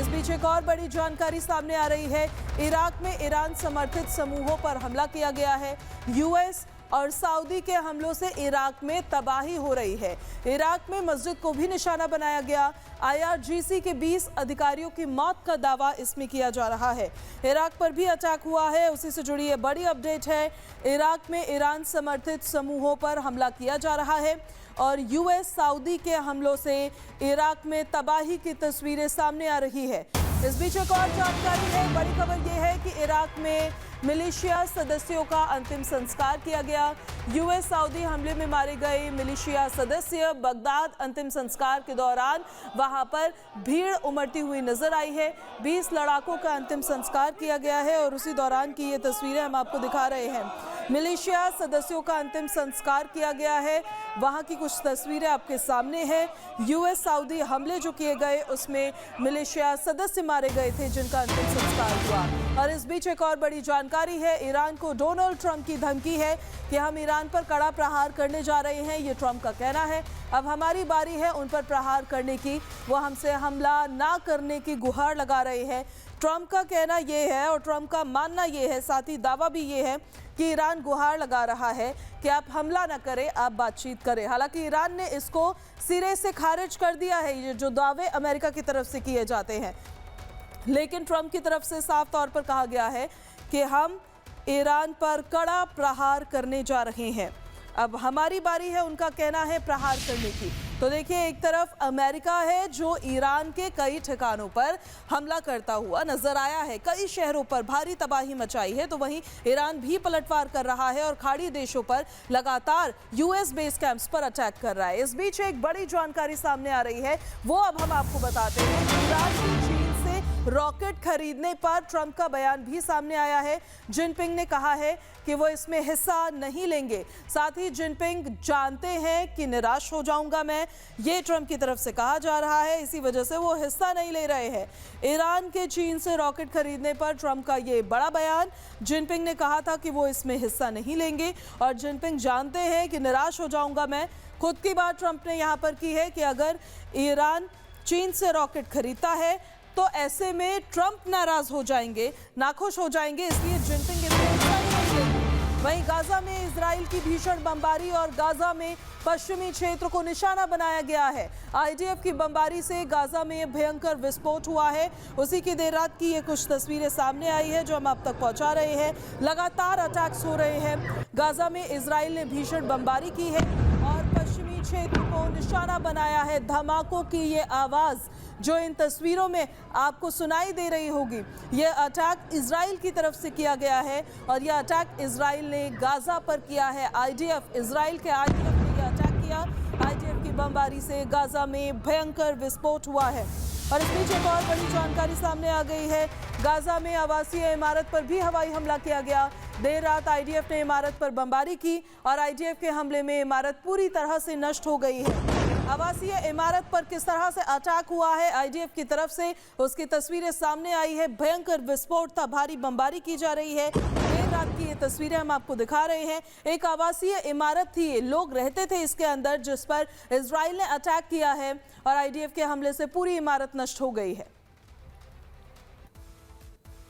इस बीच एक और बड़ी जानकारी सामने आ रही है। इराक में ईरान समर्थित समूहों पर हमला किया गया है। यूएस और सऊदी के हमलों से इराक में तबाही हो रही है। इराक में मस्जिद को भी निशाना बनाया गया। IRGC के 20 अधिकारियों की मौत का दावा इसमें किया जा रहा है। इराक पर भी अटैक हुआ है, उसी से जुड़ी ये बड़ी अपडेट है। इराक में ईरान समर्थित समूहों पर हमला किया जा रहा है और यूएस सऊदी के हमलों से इराक में तबाही की तस्वीरें सामने आ रही है। इस बीच एक और जानकारी है। बड़ी खबर यह है कि इराक में मिलिशिया सदस्यों का अंतिम संस्कार किया गया। यूएस सऊदी हमले में मारे गए मिलिशिया सदस्य बगदाद अंतिम संस्कार के दौरान वहां पर भीड़ उमड़ती हुई नजर आई है। 20 लड़ाकों का अंतिम संस्कार किया गया है और उसी दौरान की ये तस्वीरें हम आपको दिखा रहे हैं। मिलिशिया सदस्यों का अंतिम संस्कार किया गया है, वहां की कुछ तस्वीरें आपके सामने हैं। यूएस सऊदी हमले जो किए गए उसमें मिलिशिया सदस्य मारे गए थे जिनका अंतिम संस्कार हुआ। और इस बीच एक और बड़ी जानकारी है। ईरान को डोनाल्ड ट्रंप की धमकी है कि हम ईरान पर कड़ा प्रहार करने जा रहे हैं, ये ट्रंप का कहना है। अब हमारी बारी है उन पर प्रहार करने की, वो हमसे हमला ना करने की गुहार लगा रहे हैं। ट्रंप का कहना ये है और ट्रंप का मानना ये है, साथ ही दावा भी ये है कि ईरान गुहार लगा रहा है कि आप हमला न करें, आप बातचीत करें। हालांकि ईरान ने इसको सिरे से खारिज कर दिया है, ये जो दावे अमेरिका की तरफ से किए जाते हैं। लेकिन ट्रंप की तरफ से साफ तौर पर कहा गया है कि हम ईरान पर कड़ा प्रहार करने जा रहे हैं। अब हमारी बारी है, उनका कहना है, प्रहार करने की। तो देखिए, एक तरफ अमेरिका है जो ईरान के कई ठिकानों पर हमला करता हुआ नजर आया है, कई शहरों पर भारी तबाही मचाई है, तो वहीं ईरान भी पलटवार कर रहा है और खाड़ी देशों पर लगातार यूएस बेस कैंप्स पर अटैक कर रहा है। इस बीच एक बड़ी जानकारी सामने आ रही है, वो अब हम आपको बताते हैं। ईरान की चीन से रॉकेट खरीदने पर ट्रंप का बयान भी सामने आया है। जिनपिंग ने कहा है कि वो इसमें हिस्सा नहीं लेंगे। साथ ही जिनपिंग जानते हैं कि निराश हो जाऊंगा मैं, ये ट्रंप की तरफ से कहा जा रहा है, इसी वजह से वो हिस्सा नहीं ले रहे हैं। ईरान के चीन से रॉकेट खरीदने पर ट्रंप का ये बड़ा बयान। जिनपिंग ने कहा था कि वो इसमें हिस्सा नहीं लेंगे और जिनपिंग जानते हैं कि निराश हो जाऊंगा मैं। खुद की बात ट्रंप ने यहाँ पर की है कि अगर ईरान चीन से रॉकेट खरीदता है तो ऐसे में ट्रंप नाराज हो जाएंगे, नाखुश हो जाएंगे, इसलिए जिनपिंग इसमें हिस्सा नहीं लेंगे। वहीं गाजा में इजराइल की भीषण बमबारी और गाजा में पश्चिमी क्षेत्र को निशाना बनाया गया है। IDF की बमबारी से गाजा में भयंकर विस्फोट हुआ है। उसी की देर रात की ये कुछ तस्वीरें सामने आई है जो हम आप तक पहुंचा रहे हैं। लगातार अटैक्स हो रहे हैं। गाजा में इजराइल ने भीषण बमबारी की है और पश्चिमी क्षेत्र को निशाना बनाया है। धमाकों की ये आवाज जो इन तस्वीरों में आपको सुनाई दे रही होगी, यह अटैक इजराइल की तरफ से किया गया है और यह अटैक इजराइल ने गाजा पर किया है। इजराइल के IDF ने यह अटैक किया। IDF की बमबारी से गाजा में भयंकर विस्फोट हुआ है। और इस बीच एक और बड़ी जानकारी सामने आ गई है। गाजा में आवासीय इमारत पर भी हवाई हमला किया गया। देर रात IDF ने इमारत पर बमबारी की और IDF के हमले में इमारत पूरी तरह से नष्ट हो गई है। आवासीय इमारत पर किस तरह से अटैक हुआ है IDF की तरफ से, उसकी तस्वीरें सामने आई है। भयंकर विस्फोट था, भारी बमबारी की जा रही है। देर रात की ये तस्वीरें हम आपको दिखा रहे हैं। एक आवासीय इमारत थी, लोग रहते थे इसके अंदर, जिस पर इजराइल ने अटैक किया है और IDF के हमले से पूरी इमारत नष्ट हो गई है।